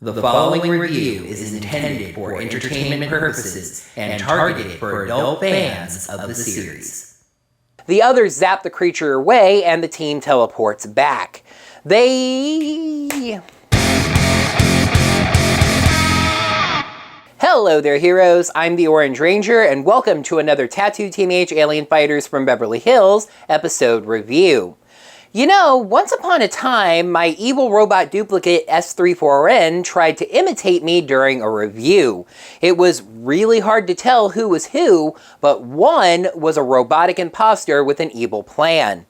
The following review is intended for entertainment purposes and targeted for adult fans of the series. The others zap the creature away and the team teleports back. Hello there, heroes. I'm the Orange Ranger, and welcome to another Tattooed Teenage Alien Fighters from Beverly Hills episode review. You know, once upon a time, my evil robot duplicate S34N tried to imitate me during a review. It was really hard to tell who was who, but one was a robotic imposter with an evil plan.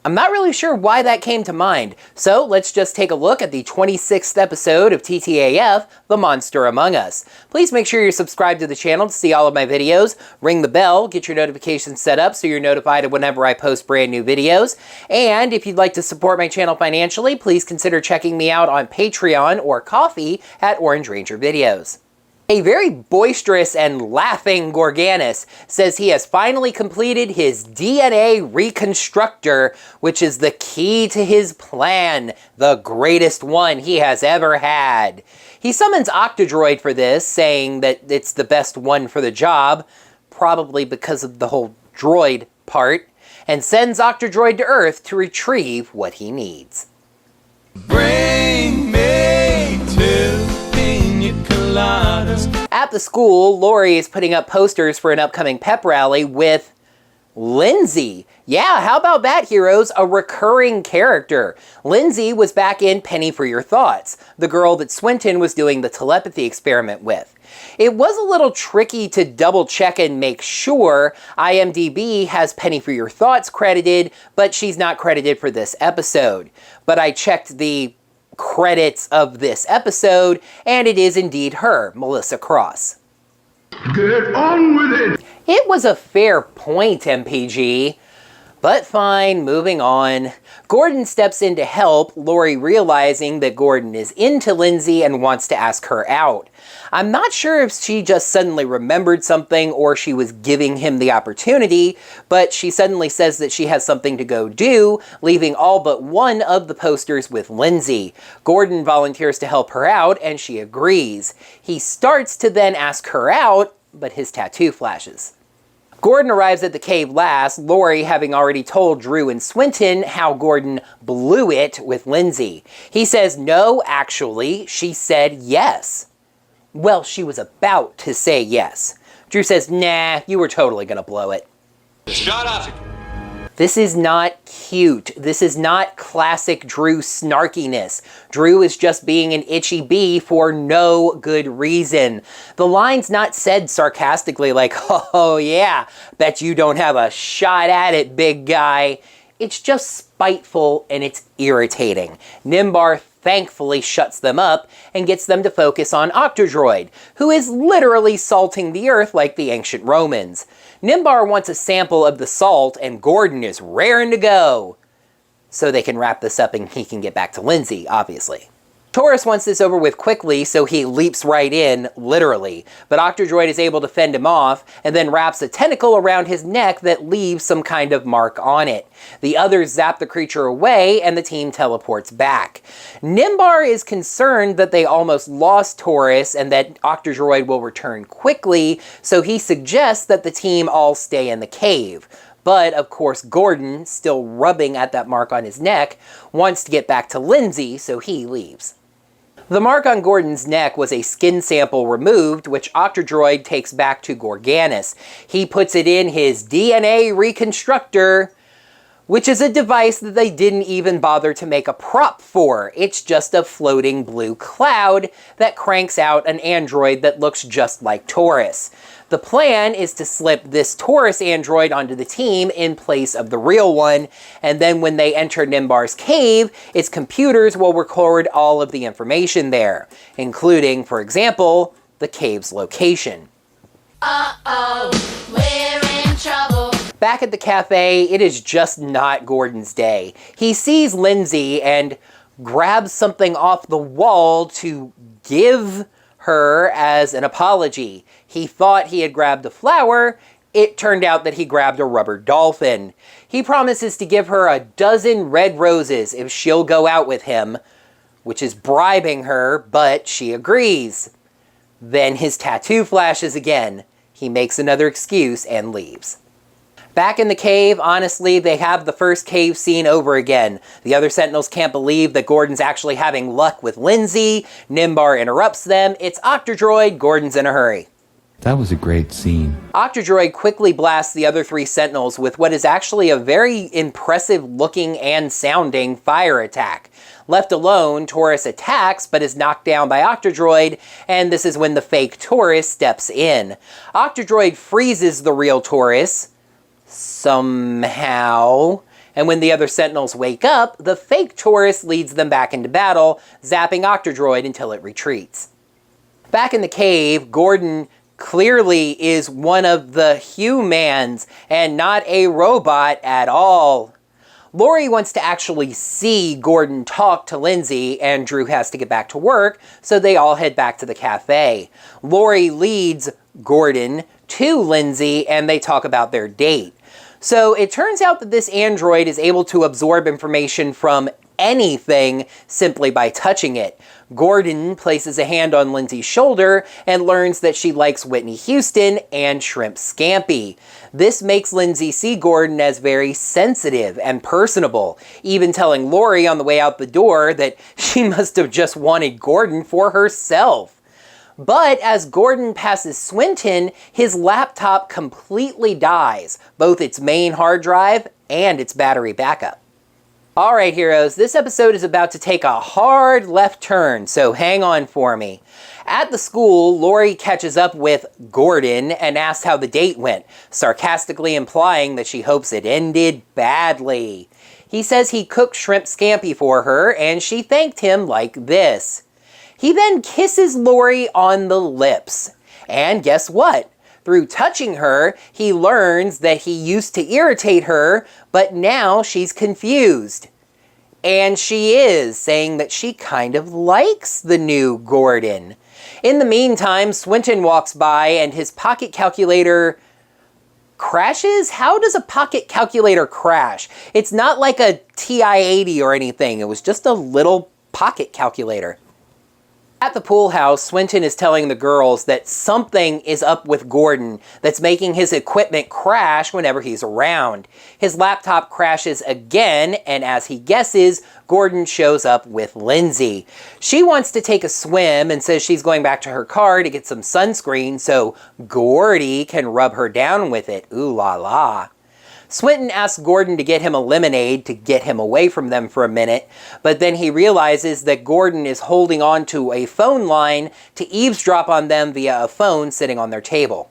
I'm not really sure why that came to mind, so let's just take a look at the 26th episode of TTAF, The Monster Among Us. Please make sure you're subscribed to the channel to see all of my videos, ring the bell, get your notifications set up so you're notified of whenever I post brand new videos, and if you'd like to support my channel financially, please consider checking me out on Patreon or Ko-fi at OrangeRangerVideos. A very boisterous and laughing Gorganus says he has finally completed his DNA reconstructor, which is the key to his plan, the greatest one he has ever had. He summons Octodroid for this, saying that it's the best one for the job, probably because of the whole droid part, and sends Octodroid to Earth to retrieve what he needs. Bring me to Pina Coladas. At the school, Laurie is putting up posters for an upcoming pep rally with Lindsay. Yeah, how about that, heroes? A recurring character. Lindsay was back in Penny for Your Thoughts, the girl that Swinton was doing the telepathy experiment with. It was a little tricky to double check and make sure. IMDb has Penny for Your Thoughts credited, but she's not credited for this episode. But I checked the credits of this episode, and it is indeed her, Melissa Cross. Get on with it! It was a fair point, MPG. But fine, moving on. Gordon steps in to help, Laurie realizing that Gordon is into Lindsay and wants to ask her out. I'm not sure if she just suddenly remembered something or she was giving him the opportunity, but she suddenly says that she has something to go do, leaving all but one of the posters with Lindsay. Gordon volunteers to help her out and she agrees. He starts to then ask her out, but his tattoo flashes. Gordon arrives at the cave last, Laurie having already told Drew and Swinton how Gordon blew it with Lindsay. He says, no, actually, she said yes. Well, she was about to say yes. Drew says, nah, you were totally gonna blow it. Shut up! This is not cute. This is not classic Drew snarkiness. Drew is just being an itchy bee for no good reason. The line's not said sarcastically like, oh yeah, bet you don't have a shot at it, big guy. It's just spiteful and it's irritating. Nimbar thankfully shuts them up and gets them to focus on Octodroid, who is literally salting the earth like the ancient Romans. Nimbar wants a sample of the salt and Gordon is raring to go. So they can wrap this up and he can get back to Lindsay, obviously. Taurus wants this over with quickly, so he leaps right in, literally. But Octodroid is able to fend him off, and then wraps a tentacle around his neck that leaves some kind of mark on it. The others zap the creature away, and the team teleports back. Nimbar is concerned that they almost lost Taurus, and that Octodroid will return quickly, so he suggests that the team all stay in the cave. But, of course, Gordon, still rubbing at that mark on his neck, wants to get back to Lindsay, so he leaves. The mark on Gordon's neck was a skin sample removed, which Octodroid takes back to Gorganus. He puts it in his DNA reconstructor, which is a device that they didn't even bother to make a prop for. It's just a floating blue cloud that cranks out an android that looks just like Taurus. The plan is to slip this Taurus android onto the team in place of the real one, and then when they enter Nimbar's cave, its computers will record all of the information there, including, for example, the cave's location. Uh-oh, we're in trouble. Back at the cafe, it is just not Gordon's day. He sees Lindsay and grabs something off the wall to give her as an apology. He thought he had grabbed a flower. It turned out that he grabbed a rubber dolphin. He promises to give her a dozen red roses if she'll go out with him, which is bribing her, but she agrees. Then his tattoo flashes again. He makes another excuse and leaves. Back in the cave, honestly, they have the first cave scene over again. The other Sentinels can't believe that Gordon's actually having luck with Lindsay. Nimbar interrupts them. It's Octodroid. Gordon's in a hurry. That was a great scene. Octodroid quickly blasts the other 3 Sentinels with what is actually a very impressive looking and sounding fire attack. Left alone, Taurus attacks but is knocked down by Octodroid, and this is when the fake Taurus steps in. Octodroid freezes the real Taurus, somehow, and when the other Sentinels wake up, the fake Taurus leads them back into battle, zapping Octodroid until it retreats. Back in the cave, Gordon clearly is one of the humans and not a robot at all. Laurie wants to actually see Gordon talk to Lindsay, and Drew has to get back to work, so they all head back to the cafe. Laurie leads Gordon to Lindsay, and they talk about their date. So it turns out that this android is able to absorb information from anything simply by touching it. Gordon places a hand on Lindsay's shoulder and learns that she likes Whitney Houston and Shrimp Scampi. This makes Lindsay see Gordon as very sensitive and personable, even telling Laurie on the way out the door that she must have just wanted Gordon for herself. But as Gordon passes Swinton, his laptop completely dies, both its main hard drive and its battery backup. Alright heroes, this episode is about to take a hard left turn, so hang on for me. At the school, Laurie catches up with Gordon and asks how the date went, sarcastically implying that she hopes it ended badly. He says he cooked Shrimp Scampi for her, and she thanked him like this. He then kisses Laurie on the lips. And guess what? Through touching her, he learns that he used to irritate her, but now she's confused. And she is, saying that she kind of likes the new Gordon. In the meantime, Swinton walks by and his pocket calculator crashes? How does a pocket calculator crash? It's not like a TI-80 or anything. It was just a little pocket calculator. At the pool house, Swinton is telling the girls that something is up with Gordon that's making his equipment crash whenever he's around. His laptop crashes again, and as he guesses, Gordon shows up with Lindsay. She wants to take a swim and says she's going back to her car to get some sunscreen so Gordy can rub her down with it. Ooh la la. Swinton asks Gordon to get him a lemonade to get him away from them for a minute, but then he realizes that Gordon is holding on to a phone line to eavesdrop on them via a phone sitting on their table.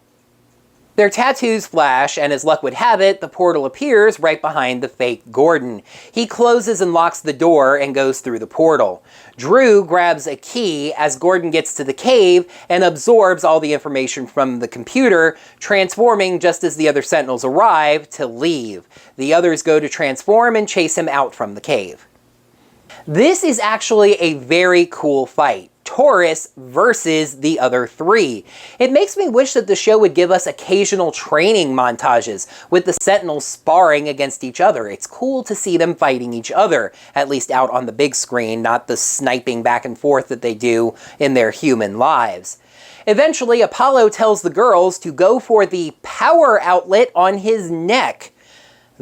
Their tattoos flash, and as luck would have it, the portal appears right behind the fake Gordon. He closes and locks the door and goes through the portal. Drew grabs a key as Gordon gets to the cave and absorbs all the information from the computer, transforming just as the other Sentinels arrive to leave. The others go to transform and chase him out from the cave. This is actually a very cool fight. Taurus versus the other 3. It makes me wish that the show would give us occasional training montages with the Sentinels sparring against each other. It's cool to see them fighting each other, at least out on the big screen, not the sniping back and forth that they do in their human lives. Eventually, Apollo tells the girls to go for the power outlet on his neck.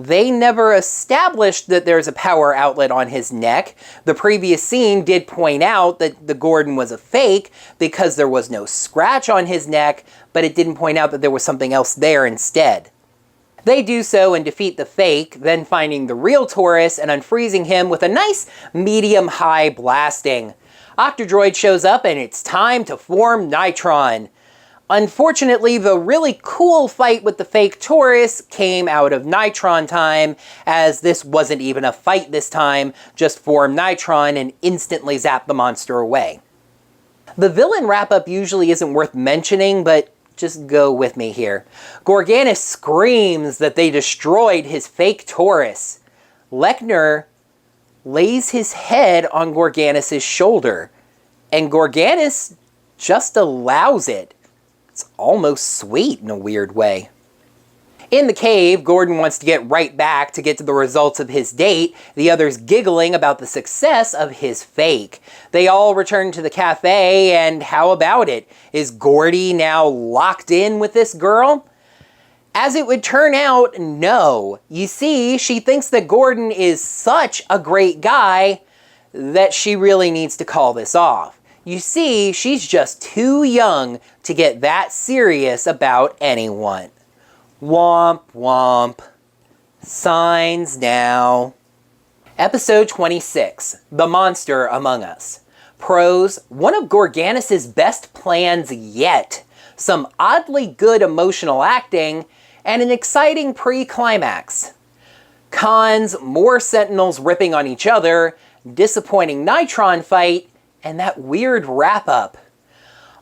They never established that there's a power outlet on his neck. The previous scene did point out that the Gordon was a fake because there was no scratch on his neck, but it didn't point out that there was something else there instead. They do so and defeat the fake, then finding the real Taurus and unfreezing him with a nice medium-high blasting. Octodroid shows up and it's time to form Nitron. Unfortunately, the really cool fight with the fake Taurus came out of Nitron time, as this wasn't even a fight this time, just form Nitron and instantly zap the monster away. The villain wrap-up usually isn't worth mentioning, but just go with me here. Gorganis screams that they destroyed his fake Taurus. Lechner lays his head on Gorganis' shoulder, and Gorganis just allows it. It's almost sweet in a weird way. In the cave, Gordon wants to get right back to get to the results of his date, the others giggling about the success of his fake. They all return to the cafe, and how about it? Is Gordy now locked in with this girl? As it would turn out, no. You see, she thinks that Gordon is such a great guy that she really needs to call this off. You see, she's just too young to get that serious about anyone. Womp womp. Signs now. Episode 26, The Monster Among Us. Pros, one of Gorganis' best plans yet. Some oddly good emotional acting, and an exciting pre-climax. Cons, more Sentinels ripping on each other, disappointing Nitron fight, and that weird wrap-up.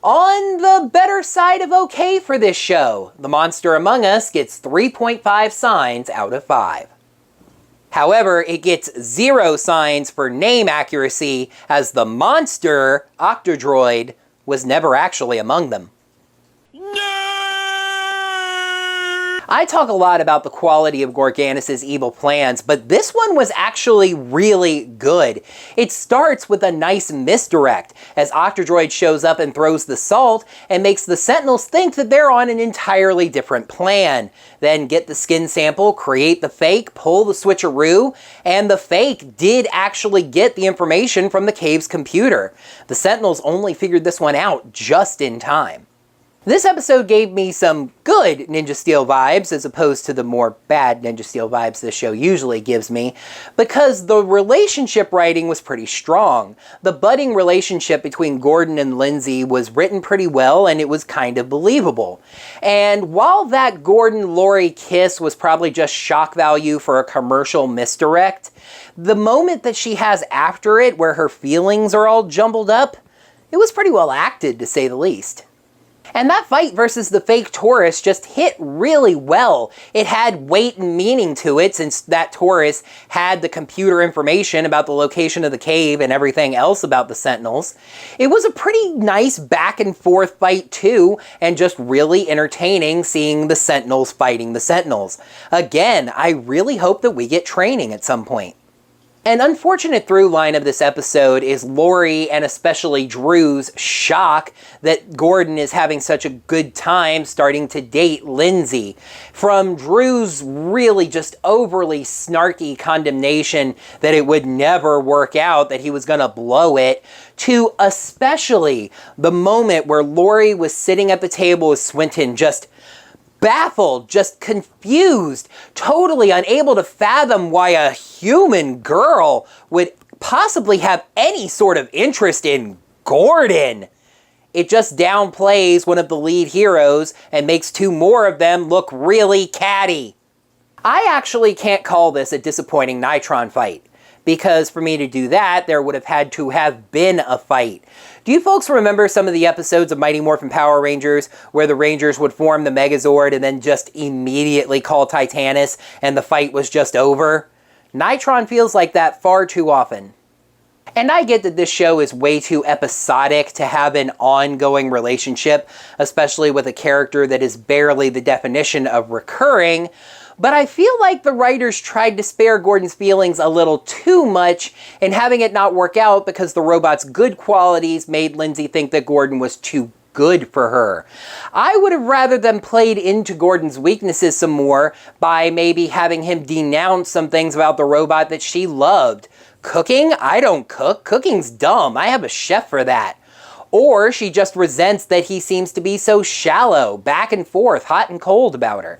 On the better side of okay for this show, The Monster Among Us gets 3.5 signs out of 5. However, it gets 0 signs for name accuracy, as the monster, Octodroid, was never actually among them. I talk a lot about the quality of Gorganis' evil plans, but this one was actually really good. It starts with a nice misdirect, as Octodroid shows up and throws the salt, and makes the Sentinels think that they're on an entirely different plan. Then get the skin sample, create the fake, pull the switcheroo, and the fake did actually get the information from the cave's computer. The Sentinels only figured this one out just in time. This episode gave me some good Ninja Steel vibes as opposed to the more bad Ninja Steel vibes this show usually gives me, because the relationship writing was pretty strong. The budding relationship between Gordon and Lindsay was written pretty well, and it was kind of believable. And while that Gordon-Laurie kiss was probably just shock value for a commercial misdirect, the moment that she has after it where her feelings are all jumbled up, it was pretty well acted, to say the least. And that fight versus the fake Taurus just hit really well. It had weight and meaning to it, since that Taurus had the computer information about the location of the cave and everything else about the Sentinels. It was a pretty nice back and forth fight too, and just really entertaining seeing the Sentinels fighting the Sentinels. Again, I really hope that we get training at some point. An unfortunate through line of this episode is Laurie and especially Drew's shock that Gordon is having such a good time starting to date Lindsay. From Drew's really just overly snarky condemnation that it would never work out, that he was gonna blow it, to especially the moment where Laurie was sitting at the table with Swinton just baffled, just confused, totally unable to fathom why a human girl would possibly have any sort of interest in Gordon. It just downplays one of the lead heroes and makes 2 more of them look really catty. I actually can't call this a disappointing Nitron fight, because for me to do that, there would have had to have been a fight. Do you folks remember some of the episodes of Mighty Morphin Power Rangers where the Rangers would form the Megazord and then just immediately call Titanus and the fight was just over? Nitron feels like that far too often. And I get that this show is way too episodic to have an ongoing relationship, especially with a character that is barely the definition of recurring, but I feel like the writers tried to spare Gordon's feelings a little too much in having it not work out because the robot's good qualities made Lindsay think that Gordon was too good for her. I would have rather them played into Gordon's weaknesses some more by maybe having him denounce some things about the robot that she loved. Cooking? I don't cook. Cooking's dumb. I have a chef for that. Or she just resents that he seems to be so shallow, back and forth, hot and cold about her.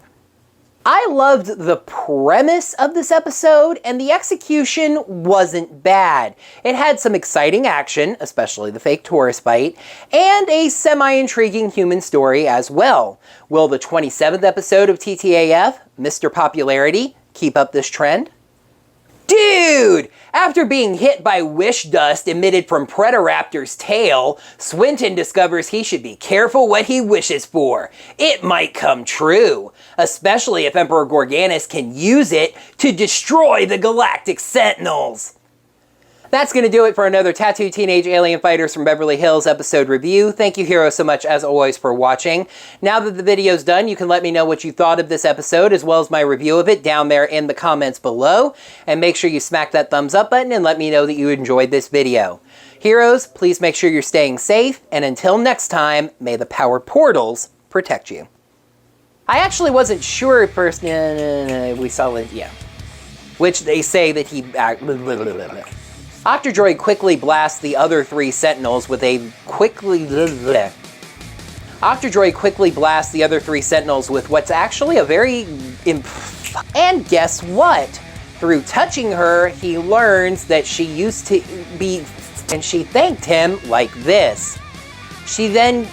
I loved the premise of this episode, and the execution wasn't bad. It had some exciting action, especially the fake Taurus fight, and a semi-intriguing human story as well. Will the 27th episode of TTAF, Mr. Popularity, keep up this trend? Dude! After being hit by wish dust emitted from Predaraptor's tail, Swinton discovers he should be careful what he wishes for. It might come true, especially if Emperor Gorganis can use it to destroy the Galactic Sentinels. That's going to do it for another Tattooed Teenage Alien Fighters from Beverly Hills episode review. Thank you, heroes, so much, as always, for watching. Now that the video's done, you can let me know what you thought of this episode, as well as my review of it, down there in the comments below. And make sure you smack that thumbs up button and let me know that you enjoyed this video. Heroes, please make sure you're staying safe, and until next time, may the power portals protect you. I actually wasn't sure at first, we saw it, yeah. Which they say that he... Octodroid quickly blasts the other 3 Sentinels with a Octodroid quickly blasts the other 3 Sentinels with what's actually a very... And guess what? Through touching her, he learns that she used to be... And she thanked him like this. She then